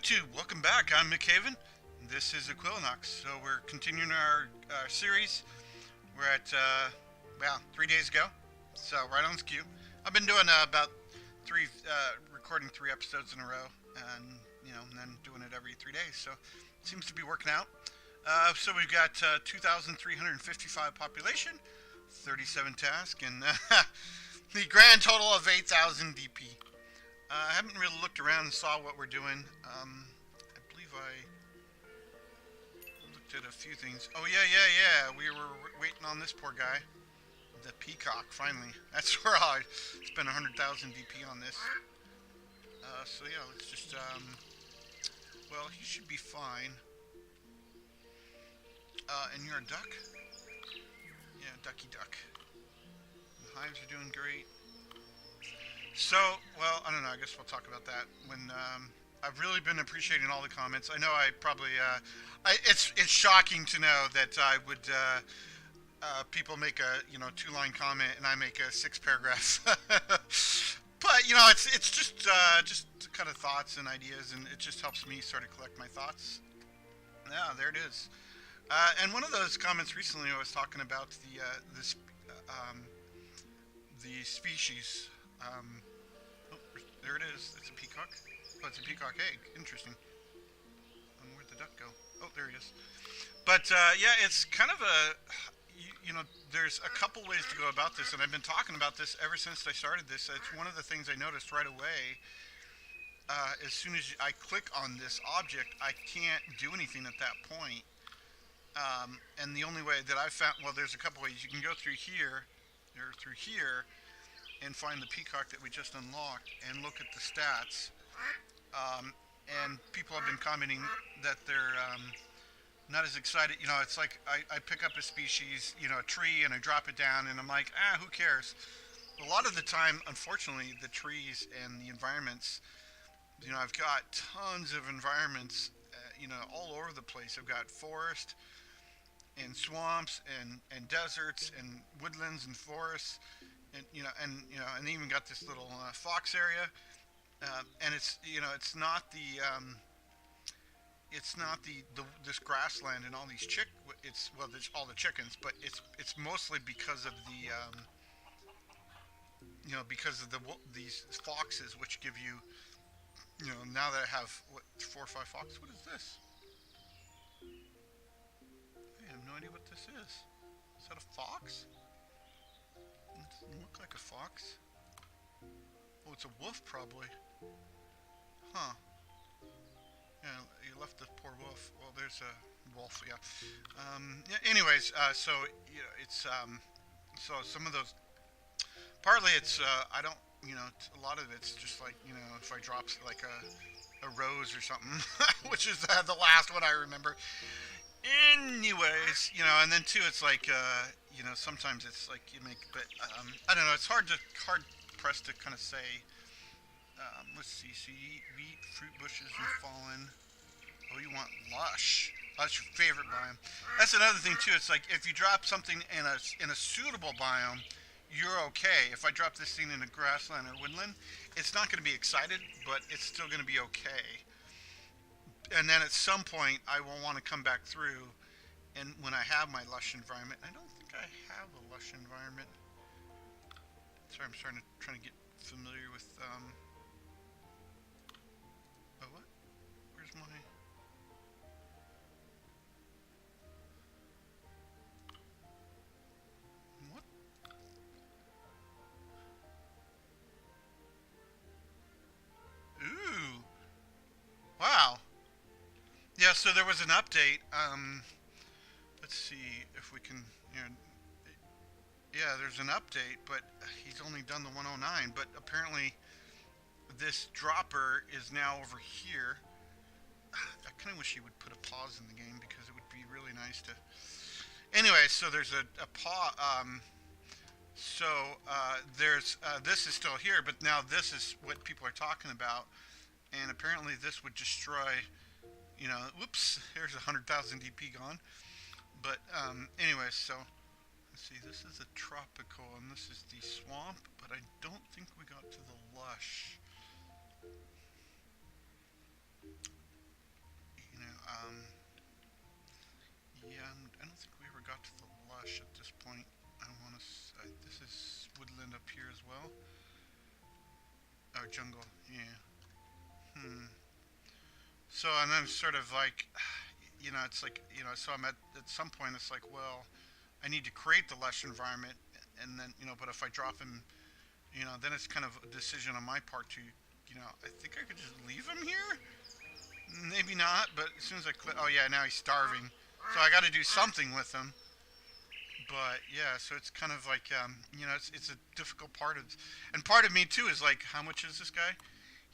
YouTube, welcome back. I'm McHaven. This is Equilinox. So we're continuing our series. We're at, 3 days ago. So right on cue. I've been doing recording 3 episodes in a row, and and then doing it every 3 days. So it seems to be working out. So we've got 2,355 population, 37 tasks, and the grand total of 8,000 DP. I haven't really looked around and saw what we're doing. I believe I looked at a few things. Oh, yeah. We were waiting on this poor guy. The peacock, finally. That's where I spent 100,000 DP on this. So yeah, let's just, well, he should be fine. And you're a duck? Yeah, ducky duck. The hives are doing great. So, well, I don't know, I guess we'll talk about that when, I've really been appreciating all the comments. I know I probably, it's shocking to know that I would, people make a, 2-line comment and I make a 6-paragraph. But, it's just kind of thoughts and ideas, and it just helps me sort of collect my thoughts. Yeah, there it is. And one of those comments recently I was talking about the species. Oh, there it is. It's a peacock. Oh, it's a peacock egg. Interesting. Where'd the duck go? Oh, there he is. But, yeah, it's kind of a, there's a couple ways to go about this, and I've been talking about this ever since I started this. It's one of the things I noticed right away. As soon as I click on this object, I can't do anything at that point. And the only way that I've found, well, there's a couple ways. You can go through here, or through here, and find the peacock that we just unlocked and look at the stats. And people have been commenting that they're not as excited. It's like I pick up a species, a tree, and I drop it down, and I'm like, who cares? A lot of the time, unfortunately, the trees and the environments, I've got tons of environments, all over the place. I've got forest and swamps and deserts and woodlands and forests. And and even got this little fox area, and it's it's not this grassland and all these there's all the chickens, but it's mostly because of the because of these foxes, which give you now that I have 4 or 5 foxes. What is this? I have no idea what this is. Is that a fox? It doesn't look like a fox. Oh, it's a wolf, probably. Huh. Yeah, you left the poor wolf. Well, there's a wolf, yeah. Yeah, anyways, so, it's, so some of those, partly it's, I don't, a lot of it's just like, if I drop, like, a rose or something, which is the last one I remember. Anyways, and then too, it's like, sometimes it's like you make, but I don't know. It's hard pressed to kind of say. Let's see. So you eat fruit bushes and fallen. Oh, you want lush. That's your favorite biome. That's another thing too. It's like if you drop something in a suitable biome, you're okay. If I drop this thing in a grassland or woodland, it's not going to be excited, but it's still going to be okay. And then at some point, I will want to come back through, and when I have my lush environment, I don't think I have a lush environment. Sorry, I'm trying to get familiar with, oh, what? Where's my, what? Ooh, wow. Yeah, so there was an update. Let's see if we can, yeah, there's an update, but he's only done the 109. But apparently, this dropper is now over here. I kind of wish he would put a pause in the game because it would be really nice to. Anyway, so there's a pause. There's this is still here, but now this is what people are talking about, and apparently this would destroy. Whoops, there's 100,000 DP gone. But, anyways, so, let's see, this is a tropical, and this is the swamp, but I don't think we got to the lush. end up here as well. Oh, jungle. Yeah. So, and then sort of like, it's like, so I'm at some point, it's like, well, I need to create the lush environment, and then, but if I drop him, then it's kind of a decision on my part to, I think I could just leave him here? Maybe not, but as soon as I click, oh yeah, now he's starving. So I got to do something with him. But yeah, so it's kind of like, it's a difficult part of, and part of me too is like, how much is this guy?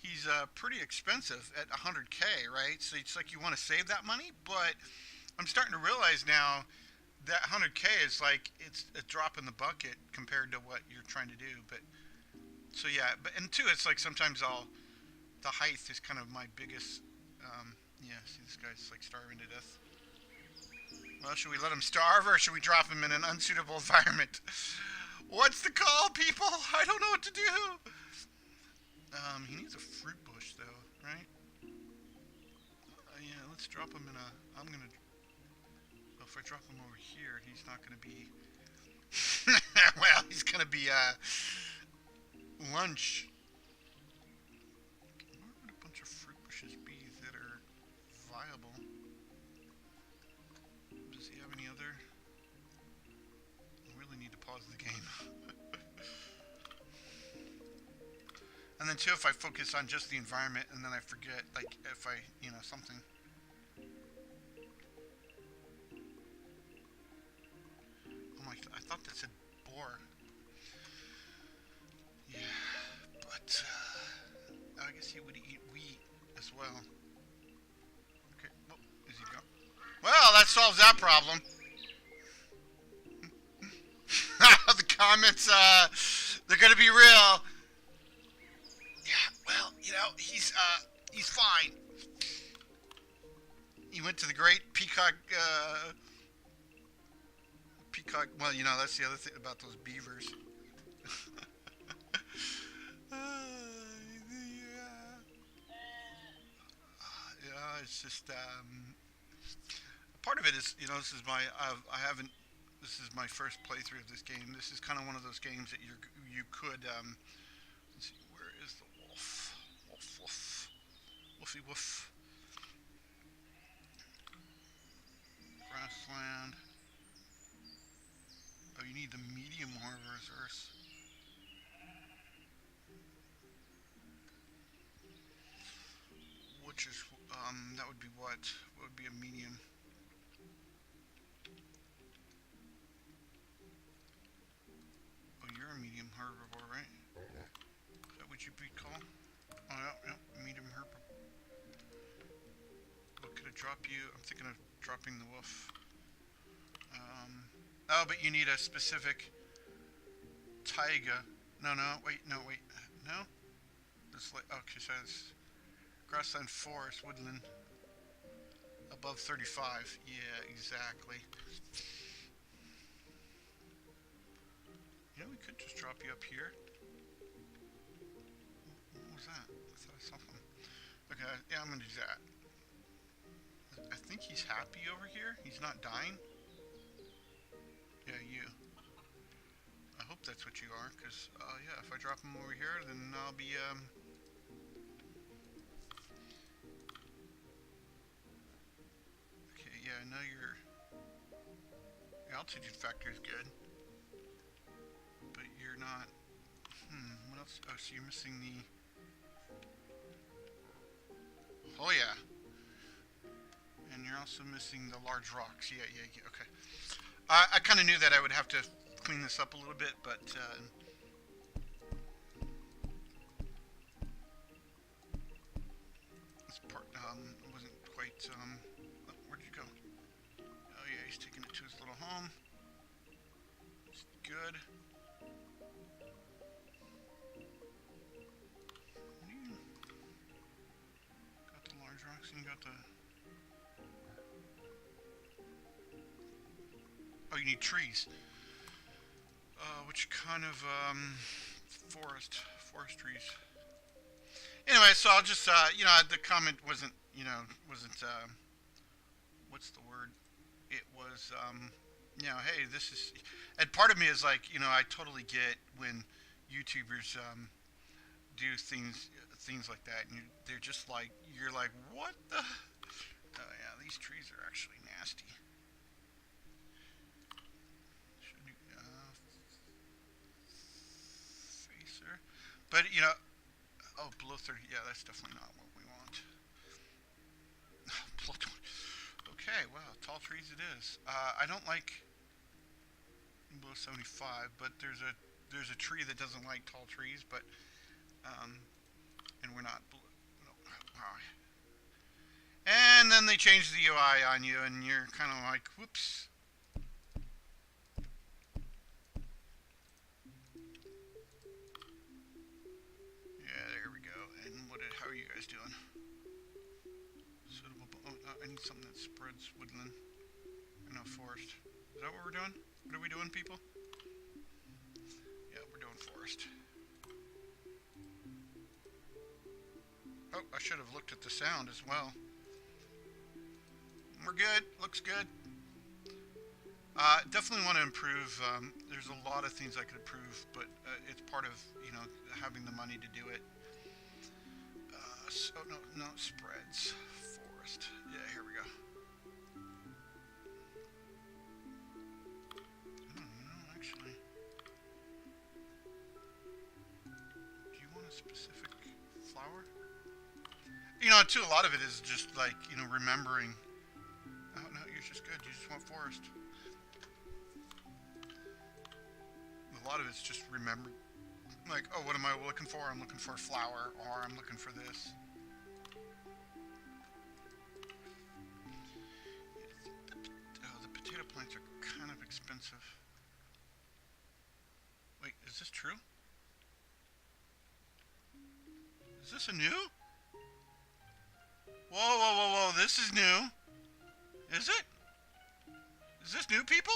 He's pretty expensive at 100K, right? So it's like you want to save that money, but I'm starting to realize now that 100K is like it's a drop in the bucket compared to what you're trying to do. But so yeah, but and two, it's like sometimes the height is kind of my biggest. Yeah, see this guy's like starving to death. Well, should we let him starve or should we drop him in an unsuitable environment? What's the call, people? I don't know what to do. He needs a fruit bush, though, right? Yeah, let's drop him in a... I'm gonna... Well, if I drop him over here, he's not gonna be... well, he's gonna be, lunch. Where would a bunch of fruit bushes be that are viable? Does he have any other... I really need to pause the game. And then too, if I focus on just the environment and then I forget, like, if I, something. Oh my, I thought that said boar. Yeah, but, I guess he would eat wheat as well. Okay, well, is he gone? Well, that solves that problem. The comments, they're gonna be real. Yeah, well, he's fine. He went to the great Peacock, well, that's the other thing about those beavers. Yeah, it's just, part of it is, this is this is my first playthrough of this game. This is kind of one of those games that you could, let's see, where is the wolf? Wolf, woof. Woofy woof. Grassland. Oh, you need the medium resource. Which is, that would be what? What would be a medium? Oh, you're a medium herbivore, right? Is that what you'd be called? Oh, yeah, medium herbivore. What could it drop you? I'm thinking of dropping the wolf. Oh, but you need a specific taiga. No, wait. No? This, like, okay, so it's grassland, forest, woodland. Above 35. Yeah, exactly. We could just drop you up here. What was that? I thought I saw something. Okay, yeah, I'm gonna do that. I think he's happy over here. He's not dying. Yeah, you. I hope that's what you are, because, yeah, if I drop him over here, then I'll be, okay, yeah, I know your altitude factor is good. But you're not, what else? Oh, so you're missing the, oh yeah. And you're also missing the large rocks. Yeah, okay. I kind of knew that I would have to clean this up a little bit, but this part wasn't quite. Oh, where'd you go? Oh yeah, he's taking it to his little home. It's good. Got the large rocks and you got the. Oh, you need trees. Which kind of, forest trees. Anyway, so I'll just, the comment wasn't, what's the word? It was, hey, this is, and part of me is like, I totally get when YouTubers do things like that, and they're just like, you're like, what the? Oh yeah, these trees are actually nasty. Facer, but you know, oh, below 30. Yeah, that's definitely not what we want. Below 20. Okay, wow, tall trees it is. I don't like below 75, but there's a tree that doesn't like tall trees, but and we're not. No, wow. And then they change the UI on you, and you're kind of like, whoops. Yeah, there we go. And how are you guys doing? Suitable. I need something that spreads woodland. No, forest. Is that what we're doing? What are we doing, people? Yeah, we're doing forest. Oh, I should have looked at the sound as well. We're good. Looks good. Definitely want to improve. There's a lot of things I could improve, but it's part of, you know, having the money to do it. So no spreads. Forest. Yeah, here we go. Actually, do you want a specific flower? You know, too, a lot of it is just like, you know, remembering. Oh no, you're just good. You just want forest. A lot of it's just remembering. Like, oh, what am I looking for? I'm looking for a flower, or I'm looking for this. Oh, the potato plants are kind of expensive. Wait, is this true? Is this a new? Whoa, this is new. Is it? Is this new, people?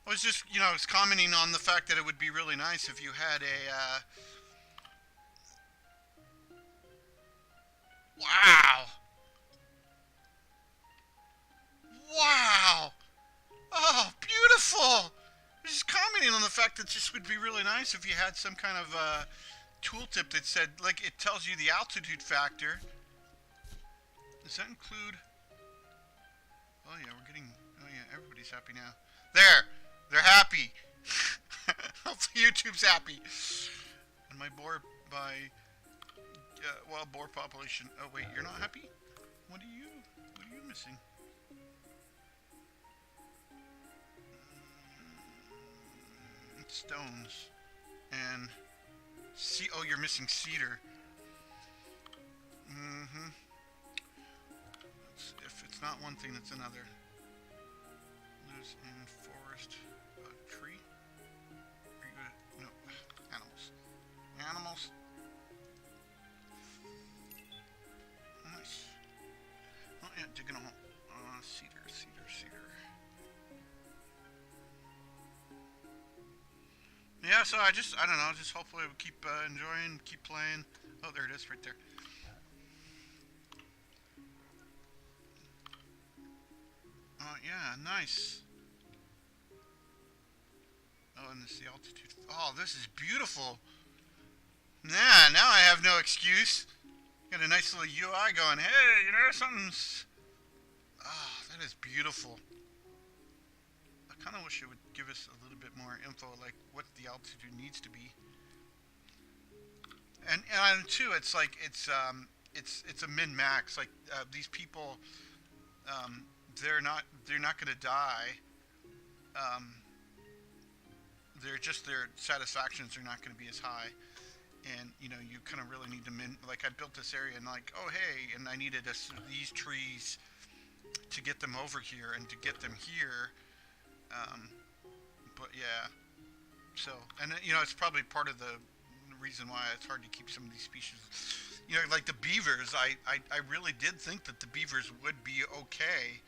I was just, you know, I was commenting on the fact that it would be really nice if you had a, wow! Wow! Oh, beautiful! I was just commenting on the fact that this would be really nice if you had some kind of, tooltip that said, like, it tells you the altitude factor. Does that include... Oh yeah, we're getting... Oh yeah, everybody's happy now. There! They're happy! Hopefully YouTube's happy. And my boar by... well, boar population... Oh wait, you're not happy? What are you missing? Stones. And... Oh, you're missing cedar. Mm-hmm. If it's not one thing, it's another. Lives in forest. Tree? Are you good? No. Animals. Animals. Nice. Oh yeah, digging a hole. Cedar. Yeah, so I don't know, just hopefully we'll keep enjoying, keep playing. Oh, there it is, right there. Oh, yeah, nice. Oh, and it's the altitude. Oh, this is beautiful. Nah, now I have no excuse. Got a nice little UI going. Hey, you know, something's... Oh, that is beautiful. I kind of wish it would give us a little bit more info, like what the altitude needs to be. And too, it's like it's a min max. Like these people, they're not gonna die. They're just, their satisfactions are not going to be as high, and you know, you kind of really need to like I built this area and like, oh hey, and I needed these trees to get them over here and to get them here. But yeah, so, and you know, it's probably part of the reason why it's hard to keep some of these species. You know, like the beavers, I really did think that the beavers would be okay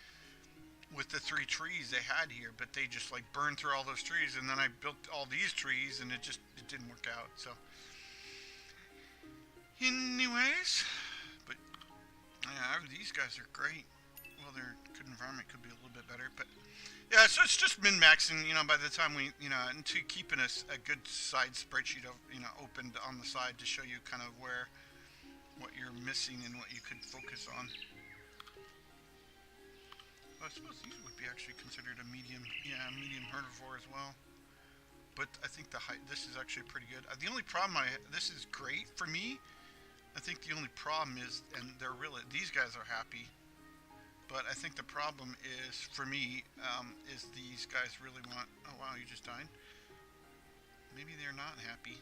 with the 3 trees they had here, but they just like burned through all those trees, and then I built all these trees, and it didn't work out. So, anyways, but yeah, these guys are great. well, their good environment could be a little bit better, but yeah, so it's just min-maxing, by the time we, and to keeping a good side spreadsheet, opened on the side to show you kind of what you're missing and what you could focus on. Well, I suppose these would be actually considered a medium herbivore as well. But I think this is actually pretty good. The only problem this is great for me. I think the only problem is, and these guys are happy. But I think the problem is, for me, is these guys really want, oh wow, you just died? Maybe they're not happy.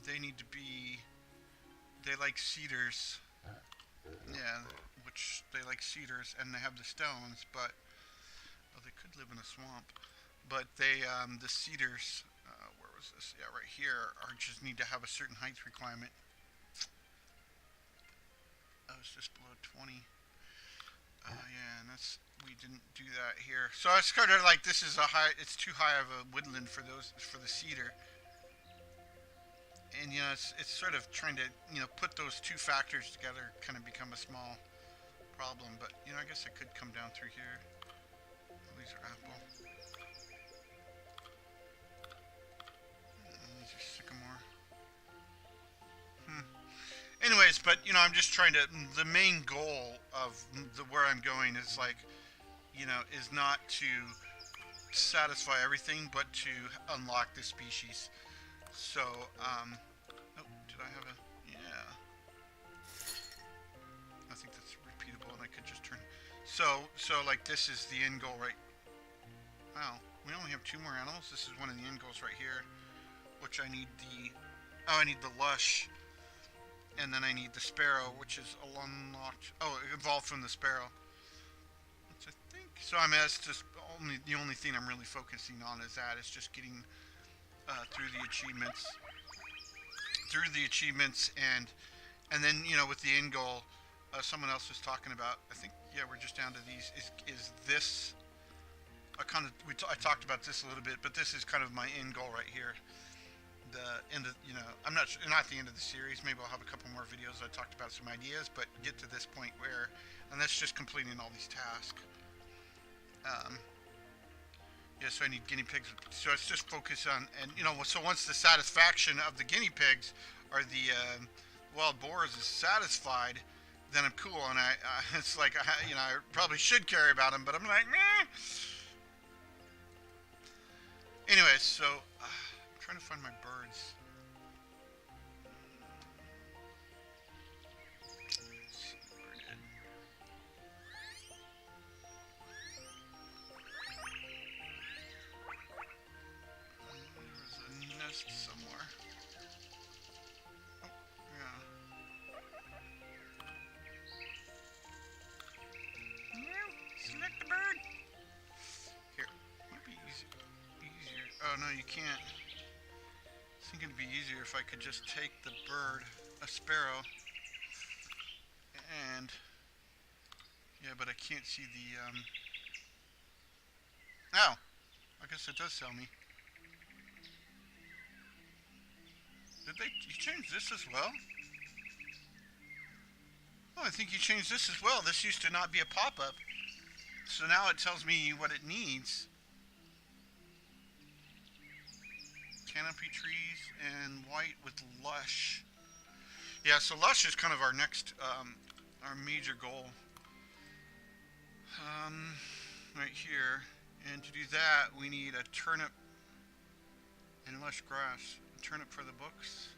They need to be, they like cedars. Yeah, which they like cedars, and they have the stones, but, well, they could live in a swamp. But the cedars, where was this? Yeah, right here, just need to have a certain height requirement. Oh, it's just below 20. Yeah, and we didn't do that here. So it's kind of like it's too high of a woodland for the cedar. And, it's sort of trying to, put those two factors together, kind of become a small problem. But, I guess it could come down through here. Oh, these are apple. And these are sycamore. Anyways, but, I'm just trying to, the main goal of where I'm going is like, is not to satisfy everything, but to unlock the species. So, oh, did I have yeah. I think that's repeatable, and I could just turn. So like this is the end goal, right? Wow, we only have 2 more animals. This is one of the end goals right here, which I need I need the lush, and then I need the sparrow, which is unlocked. Oh, it evolved from the sparrow. Which I think. So that's just the only thing I'm really focusing on is just getting through the achievements, and then with the end goal, someone else was talking about. I think we're just down to these. Is this? I talked about this a little bit, but this is kind of my end goal right here. The end of I'm not the end of the series. Maybe I'll have a couple more videos. I talked about some ideas, but get to this point and that's just completing all these tasks. Yeah, so I need guinea pigs. So it's just focus on, and so once the satisfaction of the guinea pigs or the wild boars is satisfied, then I'm cool. And it's like I probably should care about them, but I'm like, meh. Anyways, so I'm trying to find my birds. Somewhere. Oh, yeah. Select the bird. Here, might be easier. Oh no, you can't. I think it'd be easier if I could just take the bird, a sparrow, and but I can't see the. Oh, I guess it does tell me. Did you change this as well? Oh, I think you changed this as well. This used to not be a pop-up. So now it tells me what it needs. Canopy trees and white with lush. Yeah, so lush is kind of our next, our major goal. Right here. And to do that, we need a turnip and lush grass. Turnip for the books.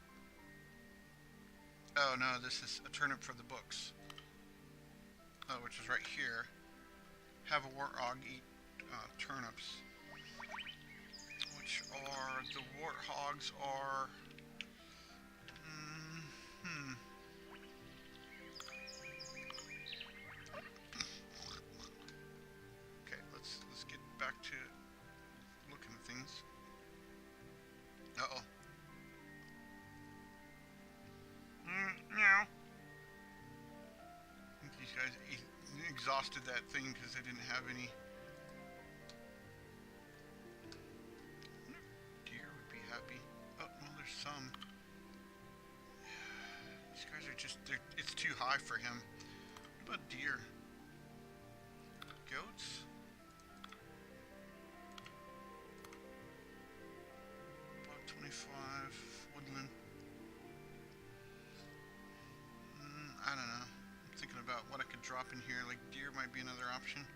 Oh no, this is a turnip for the books. Oh, which is right here. Have a warthog eat turnips. Which are, the warthogs are... Okay, let's get back to looking at things. Uh-oh. Meow. I think these guys exhausted that thing because they didn't have any. Deer would be happy. Oh, well, there's some. These guys are just, it's too high for him. But deer. Goats? About 25. Woodland. I don't know. I'm thinking about what I could drop in here. Like deer might be another option.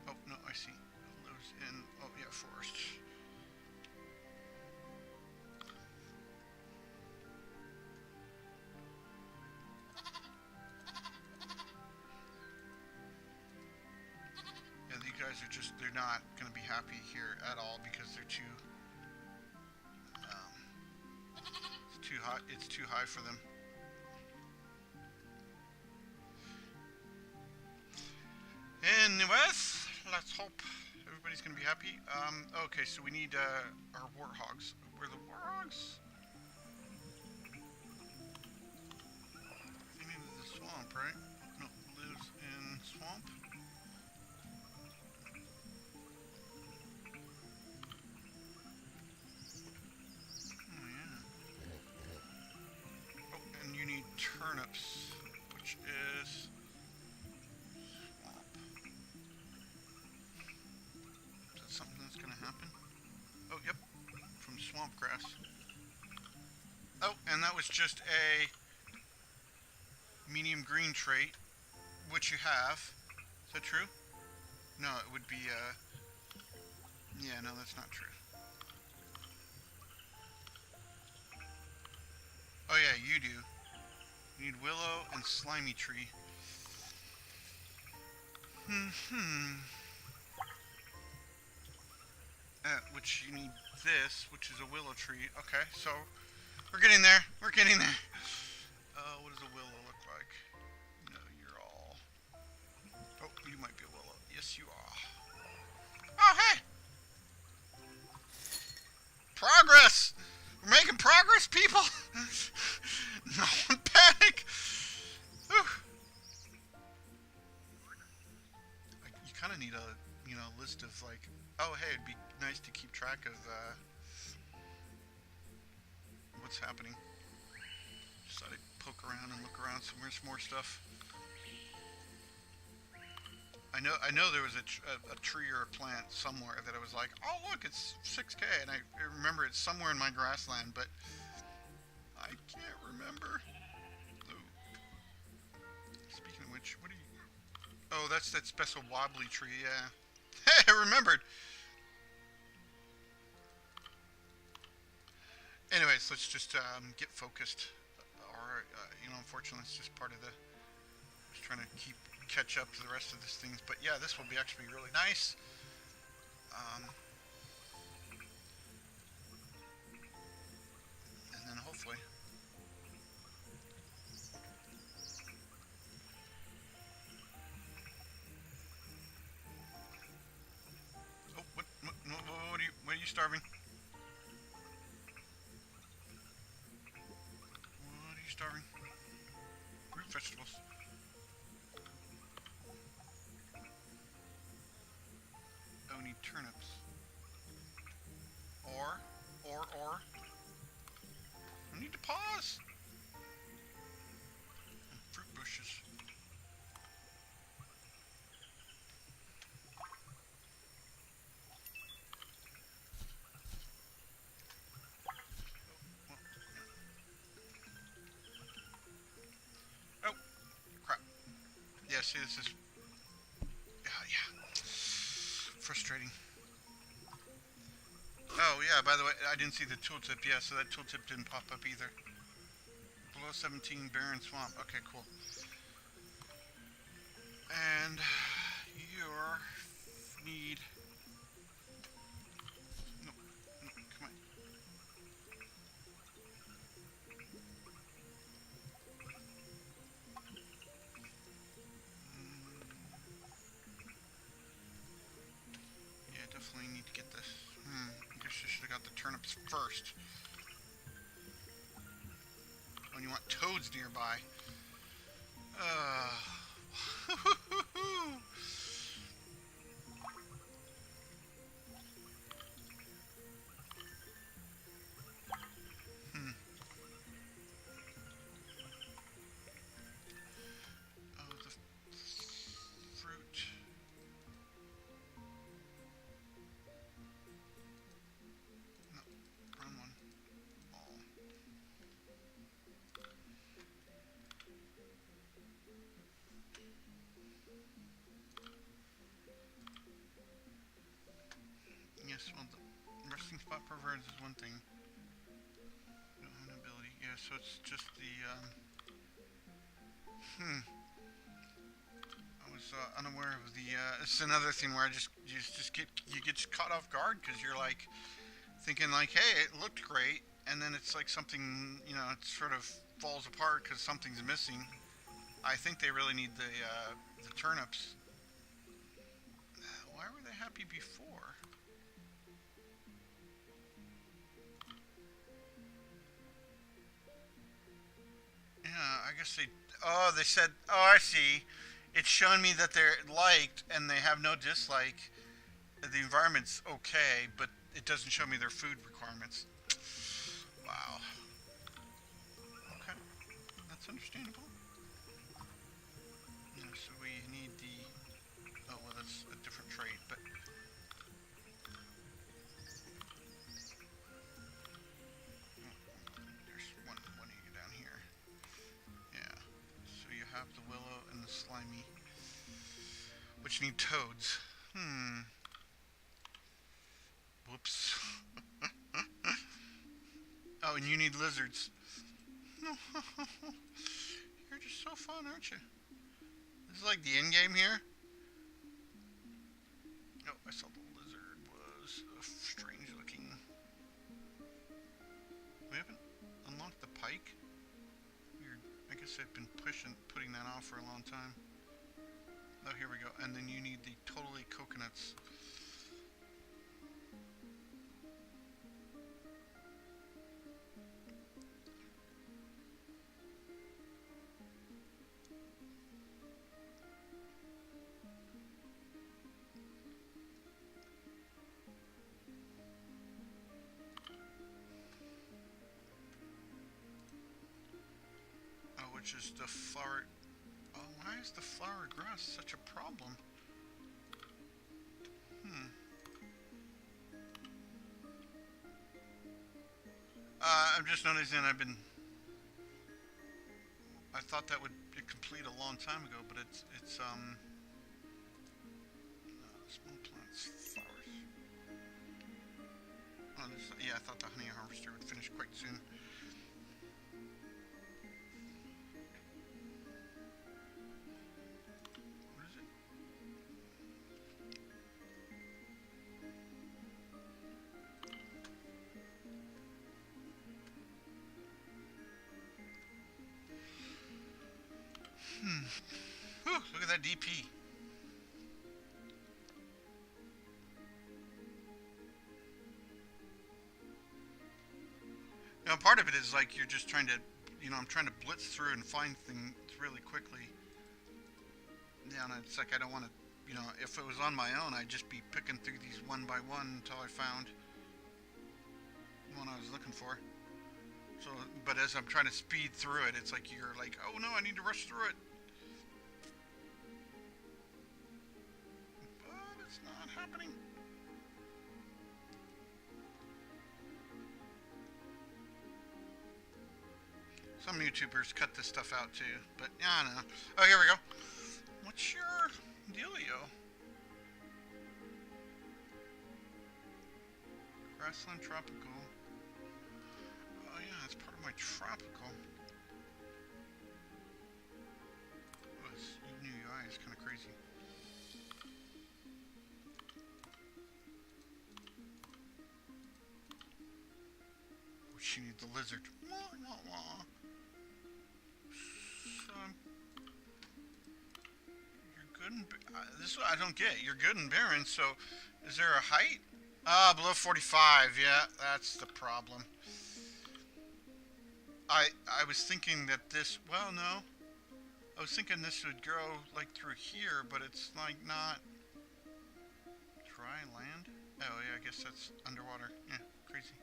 Oh, no, I see. It lives in, oh yeah, forest. Yeah, these guys are just, they're not going to be happy here at all because they're too, it's too hot, it's too high for them. Anyways, let's hope everybody's going to be happy. Okay, so we need our warthogs. Where are the warthogs? They live in the swamp, right? No, lives in swamp. Oh, yeah. Oh, and you need turnips, which is... something that's going to happen. Oh, yep. From swamp grass. Oh, and that was just a medium green trait, which you have. Is that true? No, it would be, yeah, no, that's not true. Oh, yeah, you do. You need willow and slimy tree. Which you need this, which is a willow tree. Okay, so we're getting there. We're getting there. What does a willow look like? No, you're all... Oh, you might be a willow. Yes, you are. Oh, hey! Progress! We're making progress, people! No one panic! Whew. You kind of need a, you know, list of like, oh, hey, it'd be nice to keep track of what's happening. Just thought I'd poke around and look around some more stuff. I know there was a tree or a plant somewhere that I was like, oh look, it's 6K, and I remember it's somewhere in my grassland, but I can't remember. Oh. Speaking of which, what are you? Oh, that's that special wobbly tree. Yeah. Hey, I remembered. Anyways, let's just get focused. Or, you know, unfortunately, it's just part of the... Just trying to catch up to the rest of these things. But yeah, this will be actually really nice. And then hopefully... Oh, what are you starving? What are you starving? Root vegetables. Oh, we need turnips. Or. I need to pause. And fruit bushes. Oh, crap. Yeah, see, this is... yeah. Frustrating. Oh, yeah, by the way, I didn't see the tooltip. Yeah, so that tooltip didn't pop up either. Below 17, barren swamp. Okay, cool. And your need... No, come on. Yeah, definitely need to get this. I guess I should have got the turnips first. When you want toads nearby. birds is one thing. Don't have an ability. Yeah, so it's just the, I was unaware of the, it's another thing where you get caught off guard because you're like, thinking like, hey, it looked great, and then it's like something, you know, it sort of falls apart because something's missing. I think they really need the turnips. Why were they happy before? Yeah, I guess they. Oh, they said. Oh, I see. It's showing me that they're liked and they have no dislike. The environment's okay, but it doesn't show me their food requirements. Wow. Okay, that's understandable. Yeah, so we need the. Oh well, that's a different trait, but. There's one of you down here. Yeah. So you have the willow and the slimy, which need toads. Whoops. Oh, and you need lizards. You're just so fun, aren't you? This is like the end game here. Oh, I saw the lizard was strange looking. We haven't unlocked the pike. Weird. I guess I've been putting that off for a long time. Oh, here we go. And then you need the totally coconuts. Which is the flower. Oh, why is the flower grass such a problem? I'm just noticing I thought that would be complete a long time ago, but it's small plants, flowers. Oh, yeah, I thought the honey harvester would finish quite soon. Whew, look at that DP. You know, part of it is like you're just trying to, I'm trying to blitz through and find things really quickly. Yeah, and it's like I don't want to, if it was on my own, I'd just be picking through these one by one until I found the one I was looking for. So, but as I'm trying to speed through it, it's like you're like, oh no, I need to rush through it. But it's not happening. Some YouTubers cut this stuff out too, but yeah, I don't know. Oh, here we go. What's your dealio? Grassland tropical. Oh yeah, it's part of my tropical. Oh, this new UI is kind of crazy. Oh, she needs the lizard. So you're good and this is what I don't get. You're good and barren. So is there a height? Ah, below 45. Yeah, that's the problem. I was thinking that this, well, no. I was thinking this would grow like through here, but it's like not dry land. Oh yeah, I guess that's underwater. Yeah, crazy.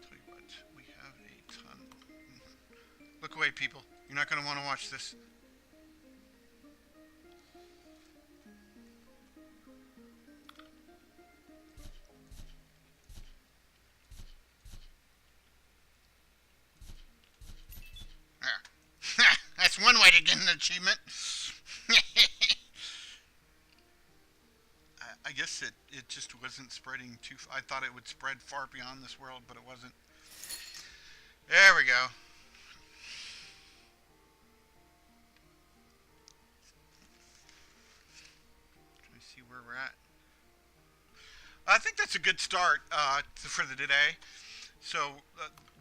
Tell you what, we have a ton. Look away, people. You're not going to want to watch this. That's one way to get an achievement. I guess guess it just wasn't spreading too. I thought it would spread far beyond this world, but it wasn't. There we go. Let me see where we're at. I think that's a good start for the today. So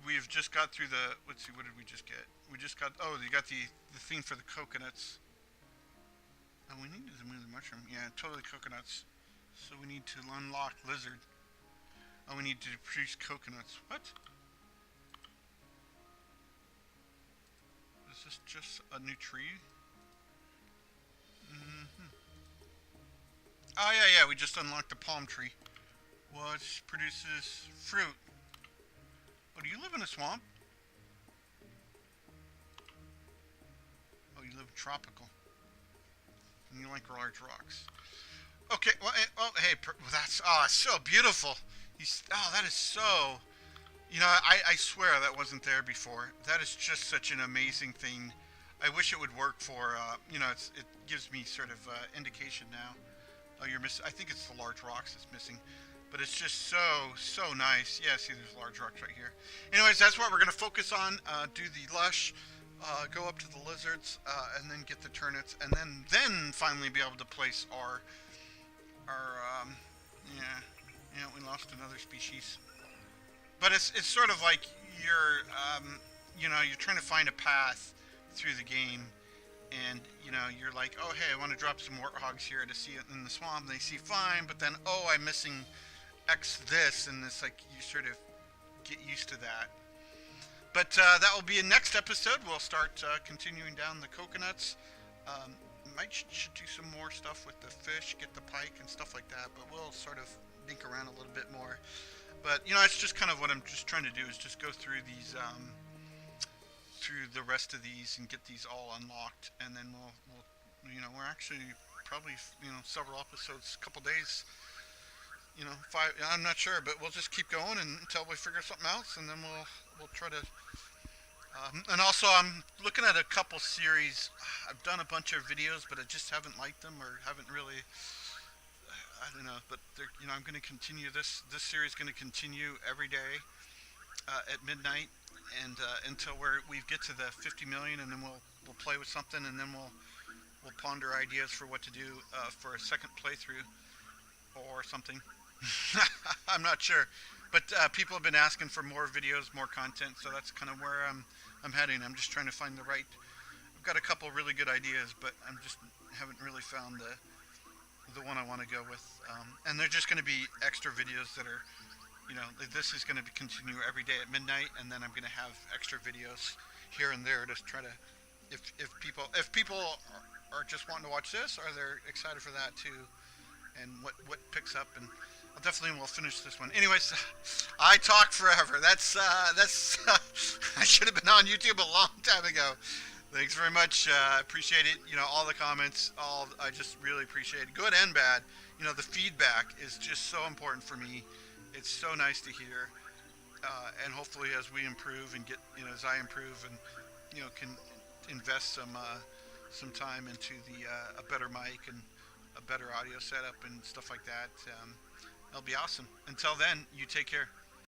we've just got through the. Let's see, what did we just get? We just got. Oh, you got the thing for the coconuts. Oh, we need to move the mushroom. Yeah, totally coconuts. So we need to unlock lizard. Oh, we need to produce coconuts. What? Is this just a new tree? Mm-hmm. Oh, yeah, we just unlocked the palm tree. Which produces fruit. Oh, do you live in a swamp? Oh, you live tropical. And you like large rocks. Okay, well, oh, hey, that's, oh, so beautiful. Oh, that is so, you know, I swear that wasn't there before. That is just such an amazing thing. I wish it would work for, you know, it gives me sort of indication now. Oh, you're missing, I think it's the large rocks that's missing. But it's just so nice. Yeah, see, there's large rocks right here. Anyways, that's what we're going to focus on. Do the lush, go up to the lizards, and then get the turnips, and then finally be able to place our yeah, we lost another species. But it's sort of like you're, you know, you're trying to find a path through the game, and you know, you're like, oh hey, I want to drop some warthogs here to see it in the swamp. And they see fine, but then oh, I'm missing X this, and it's like you sort of get used to that. But that will be a next episode. We'll start continuing down the coconuts. Should do some more stuff with the fish, get the pike and stuff like that, but we'll sort of dink around a little bit more. But you know, it's just kind of what I'm just trying to do is just go through these, through the rest of these and get these all unlocked, and then we'll you know, we're actually probably, you know, several episodes, a couple days, you know, 5. I'm not sure, but we'll just keep going until we figure something else, and then we'll try to. And also, I'm looking at a couple series. I've done a bunch of videos, but I just haven't liked them or haven't really. I don't know, but you know, I'm going to continue this. This series is going to continue every day at midnight, and until we get to the 50 million, and then we'll play with something, and then we'll ponder ideas for what to do for a second playthrough or something. I'm not sure, but people have been asking for more videos, more content, so that's kind of where I'm heading. I'm just trying to find the right. I've got a couple really good ideas, but I'm just haven't really found the one I want to go with. And they're just going to be extra videos that are, you know, this is going to continue every day at midnight, and then I'm going to have extra videos here and there to try to, if people are just wanting to watch this, or they're excited for that too, and what picks up, and I'll definitely will finish this one. Anyways, I talk forever. That's I should have been on YouTube a long time ago. Thanks very much. Appreciate it. You know, all the comments, I just really appreciate it, good and bad. You know, the feedback is just so important for me. It's so nice to hear, and hopefully as we improve and get, you know, as I improve and, you know, can invest some time into a better mic and a better audio setup and stuff like that. It'll be awesome. Until then, you take care.